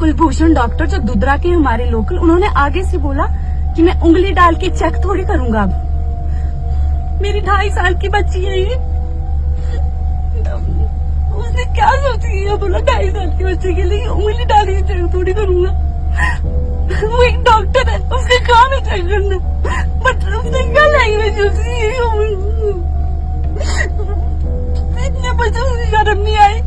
Kulbhushan doctor जो दुदरा के हमारे लोकल, उन्होंने आगे से बोला कि मैं उंगली डाल के चेक थोड़ी करूंगा। अब मेरी 2.5 साल की बच्ची है ये, उसने क्या सोची है, बोला 2.5 साल की बच्चे के लिए उंगली डाल के चेक थोड़ी करूंगा। वो एक डॉक्टर है, उसका काम है चेक करना, बट उसने क्या लैंग्वेज यूज की, इतने बच्चों को शर्म नहीं आई।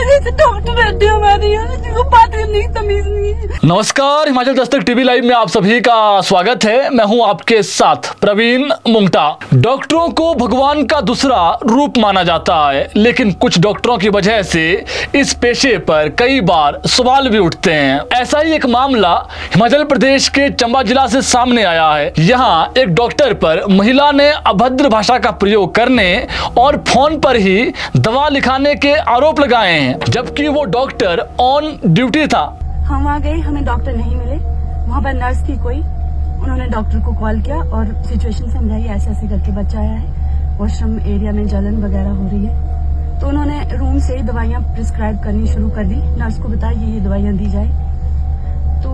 ऐसे डॉक्टर रहते हैं हमारे यहाँ जिनको बात करने की तमीज नहीं है। नमस्कार, हिमाचल दस्तक टीवी लाइव में आप सभी का स्वागत है। मैं हूं आपके साथ प्रवीण मुंगटा। डॉक्टरों को भगवान का दूसरा रूप माना जाता है, लेकिन कुछ डॉक्टरों की वजह से इस पेशे पर कई बार सवाल भी उठते हैं। ऐसा ही एक मामला हिमाचल प्रदेश के चंबा जिला से सामने आया है। यहाँ एक डॉक्टर पर महिला ने अभद्र भाषा का प्रयोग करने और फोन पर ही दवा लिखाने के आरोप लगाए हैं, जबकि वो डॉक्टर ऑन ड्यूटी था। हम आ गए, हमें डॉक्टर नहीं मिले। वहाँ पर नर्स थी कोई, उन्होंने डॉक्टर को कॉल किया और सिचुएशन समझाई, ऐसे ऐसे करके बच्चा आया है, वॉशरूम एरिया में जलन वगैरह हो रही है। तो उन्होंने रूम से ही दवाइयाँ प्रिस्क्राइब करनी शुरू कर दी। नर्स को बताया ये दवाइयाँ दी जाए। तो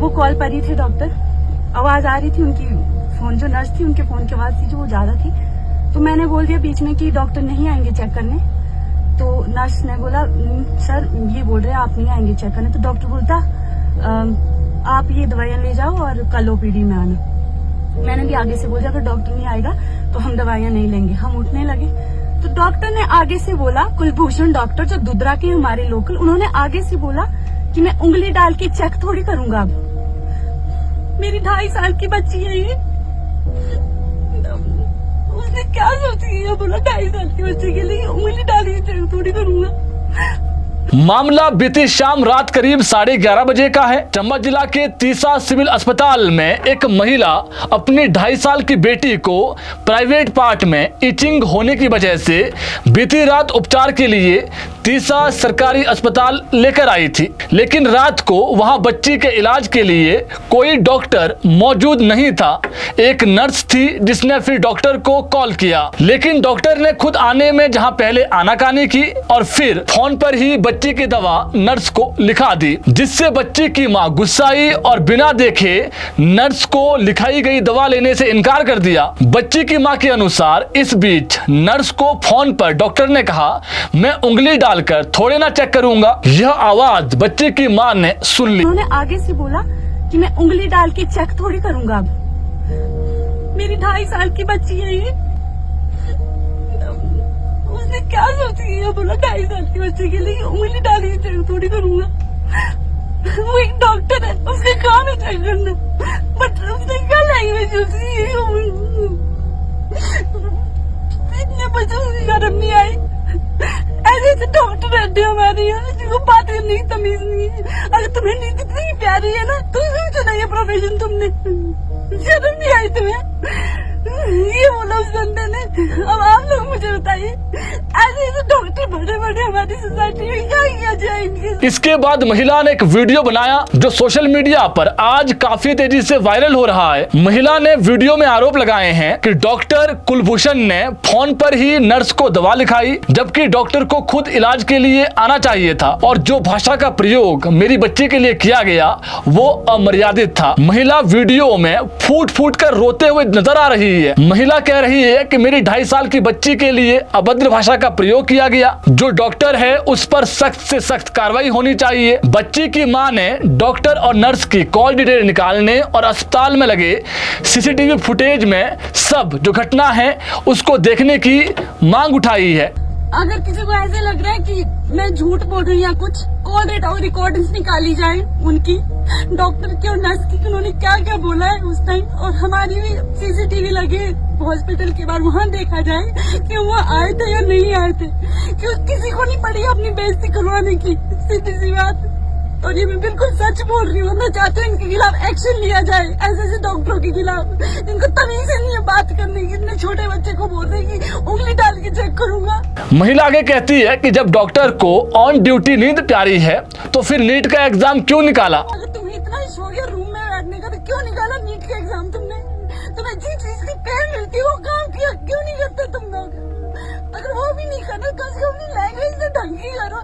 वो कॉल पर ही थे डॉक्टर, आवाज आ रही थी उनकी, फोन जो नर्स थी उनके फोन की आवाज थी जो वो ज्यादा थी। तो मैंने बोल दिया बीच में कि डॉक्टर नहीं आएंगे चेक करने। तो नर्स ने बोला सर ये बोल रहे हैं आप नहीं आएंगे चेक करने। तो डॉक्टर बोलता आप ये दवाइयाँ ले जाओ और कल ओपीडी में आना। मैंने भी आगे से बोला अगर डॉक्टर नहीं आएगा तो हम दवाइयाँ नहीं लेंगे। हम उठने लगे तो डॉक्टर ने आगे से बोला, कुलभूषण डॉक्टर जो दुदरा के हमारे लोकल, उन्होंने आगे से बोला कि मैं उंगली डाल के चेक थोड़ी करूंगा। अब मेरी 2.5 साल की बच्ची है ये, उसने क्या सोची है, बोला 2.5 साल की बच्चे के लिए उंगली डाली चेक थोड़ी करूंगा। मामला बीती शाम रात करीब 11:30 बजे का है। चंबा जिला के तीसा सिविल अस्पताल में एक महिला अपनी 2.5 साल की बेटी को प्राइवेट पार्ट में इचिंग होने की वजह से बीती रात उपचार के लिए तीसा सरकारी अस्पताल लेकर आई थी, लेकिन रात को वहां बच्ची के इलाज के लिए कोई डॉक्टर मौजूद नहीं था। एक नर्स थी जिसने फिर डॉक्टर को कॉल किया, लेकिन डॉक्टर ने खुद आने में जहां पहले आनाकानी की और फिर फोन पर ही बच्ची की दवा नर्स को लिखा दी, जिससे बच्ची की मां गुस्साई और बिना देखे नर्स को लिखाई गई दवा लेने से इनकार कर दिया। बच्ची की मां के अनुसार इस बीच नर्स को फोन पर डॉक्टर ने कहा मैं उंगली डालकर थोड़े ना चेक करूंगा। यह आवाज बच्ची की मां ने सुन ली। उन्होंने आगे से बोला कि मैं उंगली डाल के चेक थोड़ी करूंगा। अब मेरी 2.5 साल की बच्ची है ये, उसने क्या सोची है, बोला 2.5 साल की बच्चे के लिए उंगली डाली चेक थोड़ी करूंगा। वो एक डॉक्टर है, उसका काम है चेक करना, बट उसने क्या लैंग्वेज यूज की, इतने बच्चों को शर्म नहीं आई। ऐसे डॉक्टर रहते हैं हमारे यहाँ जिनको बात करने की तमीज नहीं है। अगर तुम्हें नींद इतनी प्यारी है ना तो चुना ये प्रोफेशन, तुमने शर्म नहीं आई तुम्हें, ये बोला उस बंदे ने। अब आप लोग मुझे बताइए ऐसे डॉक्टर बड़े बड़े हमारी सोसाइटी में क्या किया जाए इनके। इसके बाद महिला ने एक वीडियो बनाया जो सोशल मीडिया पर आज काफी तेजी से वायरल हो रहा है। महिला ने वीडियो में आरोप लगाए हैं कि डॉक्टर कुलभूषण ने फोन पर ही नर्स को दवा लिखाई, जबकि डॉक्टर को खुद इलाज के लिए आना चाहिए था, और जो भाषा का प्रयोग मेरी बच्ची के लिए किया गया वो अमर्यादित था। महिला वीडियो में फूट फूट कर रोते हुए नजर आ रही है। महिला कह रही है कि मेरी 2.5 साल की बच्ची के लिए अभद्र भाषा का प्रयोग किया गया, जो डॉक्टर है उस पर सख्त से सख्त कार्रवाई होनी चाहिए। बच्ची की मां ने डॉक्टर और नर्स की कॉल डिटेल निकालने और अस्पताल में लगे सीसीटीवी फुटेज में सब जो घटना है उसको देखने की मांग उठाई है। अगर किसी को ऐसे लग रहा है कि मैं झूठ बोल रही हूँ या कुछ, कॉल डेटा और रिकॉर्डिंग्स निकाली जाए उनकी, डॉक्टर की और नर्स की, उन्होंने क्या क्या बोला है उस टाइम, और हमारी भी सीसीटीवी लगे हॉस्पिटल के बाद, वहाँ देखा जाए कि वो आए थे या नहीं आए थे, क्यों किसी को नहीं पड़ी अपनी बेइज्जती करवाने की, सीधी सी बात। और ये मैं बिल्कुल सच बोल रही हूँ, मैं चाहती हूँ इनके खिलाफ एक्शन लिया जाए, ऐसे डॉक्टरों के खिलाफ। इनको तमीज नहीं है बात करने की, इतने छोटे बच्चे को बोल रहे कि उंगली डाल के चेक करूंगा। महिला आगे कहती है कि जब डॉक्टर को ऑन ड्यूटी नींद प्यारी है तो फिर नीट का एग्जाम क्यों निकाला। अगर तुम्हें इतना शौक है रूम में बैठने का तो क्यों निकाला नीट का एग्जाम तुमने? तुम्हें जिस चीज की पेन मिलती है वो काम किया क्यों नहीं करते तुम लोग? अगर वो भी नहीं करना तो कम से कम लैंग्वेज से ढंग की करो,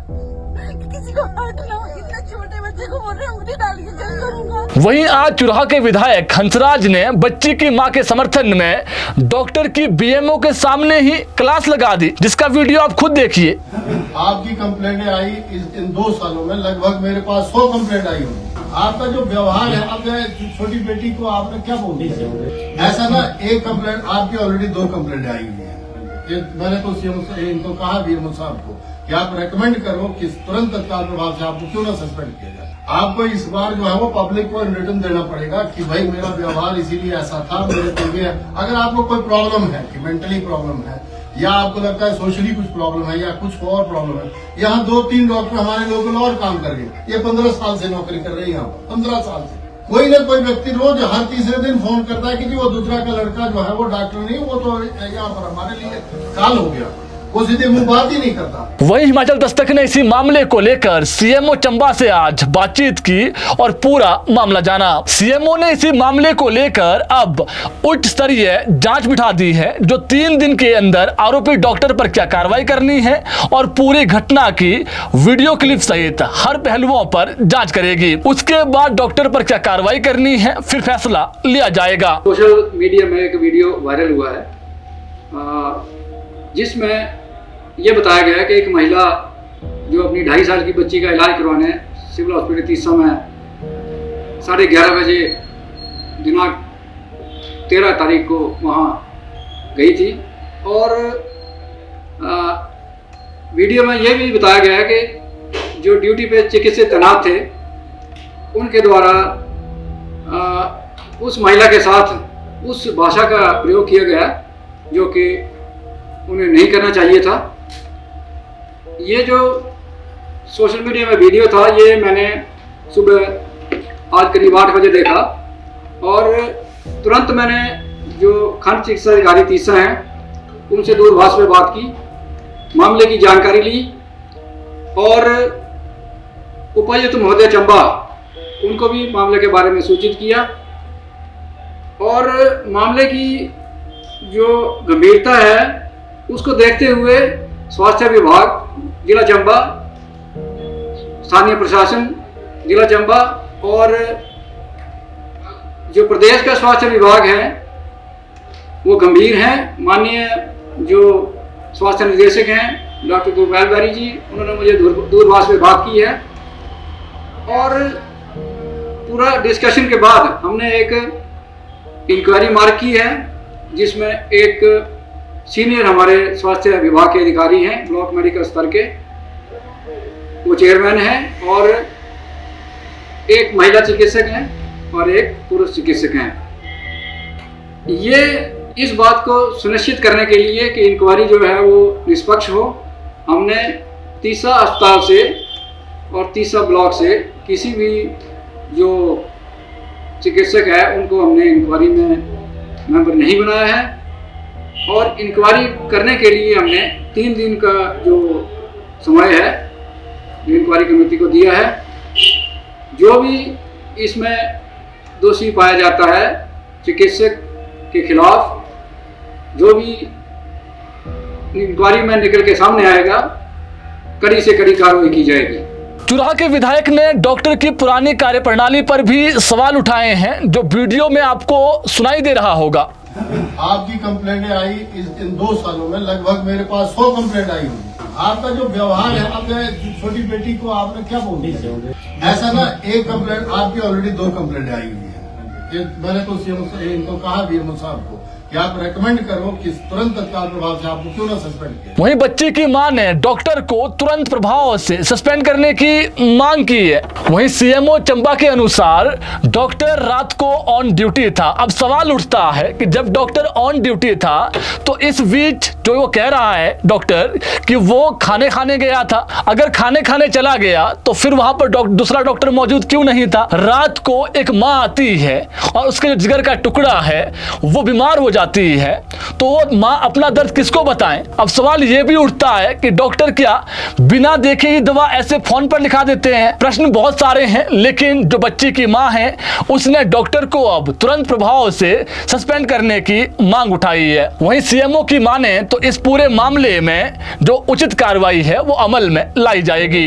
किसी को हर्ट ना हो। इतने छोटे की जज करूंगा। वहीं आज चुराहा के विधायक हंसराज ने बच्ची की मां के समर्थन में डॉक्टर की बीएमओ के सामने ही क्लास लगा दी, जिसका वीडियो आप खुद देखिए। आपकी कंप्लेंटें आई इन 2 सालों में लगभग मेरे पास 100 कंप्लेंट आई होंगी। आपका जो व्यवहार है, अब छोटी बेटी को आपने क्या बोल दिया? ऐसा ना, एक कंप्लेंट आपकी ऑलरेडी 2 कंप्लेंट आई हुई है। मैंने तो सीएम इनको कहा बीएमओ साहब को कि आप रेकमेंड करो कि तुरंत तत्काल प्रभाव से आपको क्यों ना सस्पेंड किया जाए। आपको इस बार जो है वो पब्लिक को रिटर्न देना पड़ेगा कि भाई मेरा व्यवहार इसीलिए ऐसा था, मेरे को ये। अगर आपको कोई प्रॉब्लम है कि मेंटली प्रॉब्लम है या आपको लगता है सोशली कुछ प्रॉब्लम है या कुछ और प्रॉब्लम है, यहाँ 2-3 डॉक्टर हमारे लोकल और काम कर रहे हैं। ये 15 साल से नौकरी कर रहे हैं यहाँ पर, 15 साल से। कोई ना कोई व्यक्ति रोज हर तीसरे दिन फोन करता है कि जी वो दूसरा का लड़का जो है वो डॉक्टर नहीं, वो तो यहाँ पर हमारे लिए काल हो गया, वो सीधे मुंह बात ही नहीं करता। वहीं हिमाचल दस्तक ने इसी मामले को लेकर सीएमओ चंबा से आज बातचीत की और पूरा मामला जाना। सीएमओ ने इसी मामले को लेकर अब उच्च स्तरीय जांच बिठा दी है, जो 3 दिन के अंदर आरोपी डॉक्टर पर क्या कार्रवाई करनी है और पूरी घटना की वीडियो क्लिप सहित हर पहलुओं पर जांच करेगी। उसके बाद डॉक्टर पर क्या कार्रवाई करनी है, फिर फैसला लिया जाएगा। सोशल मीडिया में एक वीडियो वायरल हुआ है जिसमें यह बताया गया है कि एक महिला जो अपनी 2.5 साल की बच्ची का इलाज करवाने सिविल हॉस्पिटल तीसा में 11:30 बजे दिनांक 13 तारीख को वहाँ गई थी। और वीडियो में यह भी बताया गया है कि जो ड्यूटी पे चिकित्सक तैनात थे उनके द्वारा उस महिला के साथ उस भाषा का प्रयोग किया गया जो कि उन्हें नहीं करना चाहिए था। ये जो सोशल मीडिया में वीडियो था, ये मैंने सुबह आज करीब 8 बजे देखा और तुरंत मैंने जो खंड चिकित्सा अधिकारी तीसा हैं उनसे दूरभाष में बात की, मामले की जानकारी ली और उपायुक्त महोदय चंबा उनको भी मामले के बारे में सूचित किया। और मामले की जो गंभीरता है उसको देखते हुए स्वास्थ्य विभाग जिला चंबा, स्थानीय प्रशासन जिला चंबा और जो प्रदेश का स्वास्थ्य विभाग है वो गंभीर हैं। माननीय जो स्वास्थ्य निदेशक हैं डॉक्टर गोपाल बैरी जी, उन्होंने मुझे दूरभाष में बात की है और पूरा डिस्कशन के बाद हमने एक इंक्वायरी मार्क की है जिसमें एक सीनियर हमारे स्वास्थ्य विभाग के अधिकारी हैं, ब्लॉक मेडिकल स्तर के, वो चेयरमैन हैं और एक महिला चिकित्सक हैं और एक पुरुष चिकित्सक हैं। ये इस बात को सुनिश्चित करने के लिए कि इंक्वायरी जो है वो निष्पक्ष हो, हमने तीसा अस्पताल से और तीसा ब्लॉक से किसी भी जो चिकित्सक है उनको हमने इंक्वायरी में मेंबर नहीं बनाया है और इंक्वायरी करने के लिए हमने 3 दिन का जो समय है इंक्वायरी कमेटी को दिया है। जो भी इसमें दोषी पाया जाता है चिकित्सक के खिलाफ, जो भी इंक्वायरी में निकल के सामने आएगा, कड़ी से कड़ी कार्रवाई की जाएगी। चुराहा के विधायक ने डॉक्टर की पुरानी कार्यप्रणाली पर भी सवाल उठाए हैं, जो वीडियो में आपको सुनाई दे रहा होगा। आपकी कंप्लेंटें आई इन 2 सालों में लगभग मेरे पास 100 कंप्लेंट आई होंगी। आपका जो व्यवहार है, अब छोटी बेटी को आपने क्या बोल दिया? ऐसा ना, एक कंप्लेंट आपकी ऑलरेडी 2 कंप्लेंट आई हुई है। मैंने तो सीएम इनको कहा बीएमओ साहब को कि आप रेकमेंड करो कि तुरंत तत्काल प्रभाव से आपको क्यों ना सस्पेंड किया। वहीं बच्ची की मां ने डॉक्टर को तुरंत प्रभाव से सस्पेंड करने की मांग की है। वहीं सीएमओ चंबा के अनुसार डॉक्टर रात को ऑन ड्यूटी था। अब सवाल उठता है कि जब डॉक्टर ऑन ड्यूटी था तो इस बीच जो वो कह रहा है डॉक्टर कि वो खाने खाने गया था, अगर खाने खाने चला गया तो फिर वहां पर दूसरा डॉक्टर मौजूद क्यों नहीं था? रात को एक मां आती है और उसके जो जिगर का टुकड़ा है वो बीमार हो जाती है, तो वो मां अपना दर्द किसको बताएं? अब सवाल ये भी उठता है कि डॉक्टर क्या बिना देखे ही दवा ऐसे फोन पर लिखा देते हैं? प्रश्न बहुत सारे हैं, लेकिन जो बच्ची की मां है उसने डॉक्टर को अब तुरंत प्रभाव से सस्पेंड करने की मांग उठाई है। वहीं सीएमओ की माने तो इस पूरे मामले में जो उचित कार्रवाई है वो अमल में लाई जाएगी।